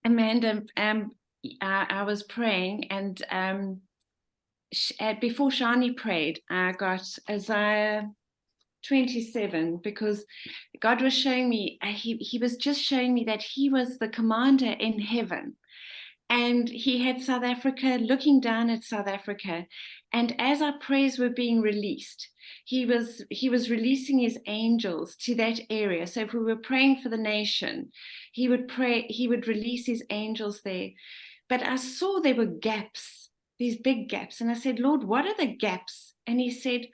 Amanda, I was praying, and before Shani prayed, I got Isaiah 27, because God was showing me, he was just showing me that he was the commander in heaven. And he had South Africa, looking down at South Africa. And as our prayers were being released, he was releasing his angels to that area. So if we were praying for the nation, he would release his angels there. But I saw there were gaps, these big gaps. And I said, Lord, what are the gaps? And he said,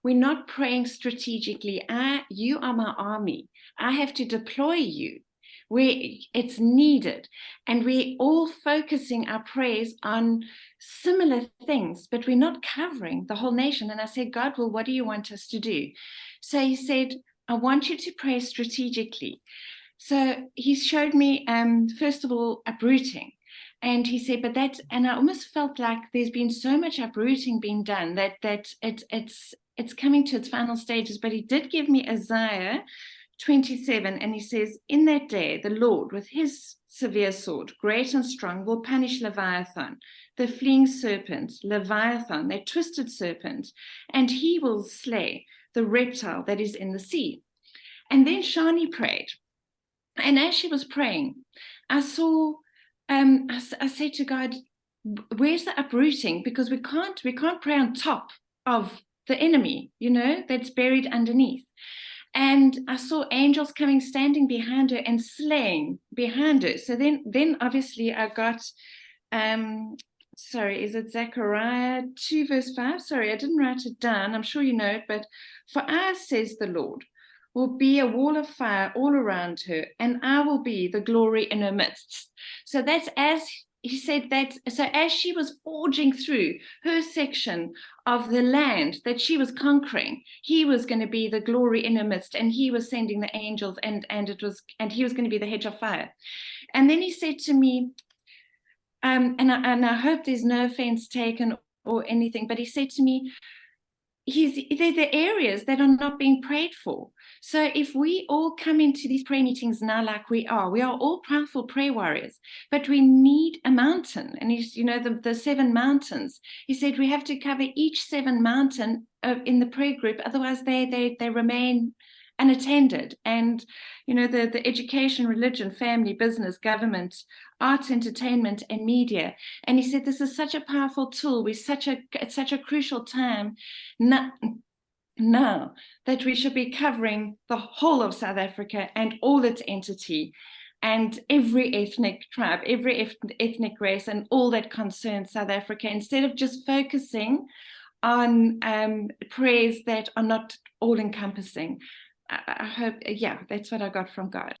we're not praying strategically. You are my army. I have to deploy you where it's needed. And we're all focusing our prayers on similar things, but we're not covering the whole nation. And I said, God, well, what do you want us to do? So he said, I want you to pray strategically. So he showed me, first of all, uprooting. And he said, and I almost felt like there's been so much uprooting being done that it's coming to its final stages. But he did give me Isaiah 27, and he says, in that day, the Lord, with his severe sword, great and strong, will punish Leviathan, the fleeing serpent, Leviathan, that twisted serpent, and he will slay the reptile that is in the sea. And then Shani prayed. And as she was praying, I saw, I said to God, where's the uprooting? Because we can't pray on top of the enemy, that's buried underneath. And I saw angels coming, standing behind her and slaying behind her. So then obviously I got, is it Zechariah 2 verse 5? Sorry, I didn't write it down. I'm sure you know it, but for I, says the Lord, will be a wall of fire all around her, and I will be the glory in her midst. So that's as he said that. So as she was forging through her section of the land that she was conquering, he was going to be the glory in her midst, and he was sending the angels, and he was going to be the hedge of fire. And then he said to me, and I hope there's no offense taken or anything, but he said to me, they're the areas that are not being prayed for. So if we all come into these prayer meetings now like we are all powerful prayer warriors, but we need a mountain. And he's, the 7 mountains. He said we have to cover each 7 mountain in the prayer group, otherwise they remain unattended. And the education, religion, family, business, government, arts, entertainment, and media. And he said this is such a powerful tool. It's such a crucial time now that we should be covering the whole of South Africa and all its entity, and every ethnic tribe, every ethnic race, and all that concerns South Africa, instead of just focusing on prayers that are not all encompassing. I hope, that's what I got from God.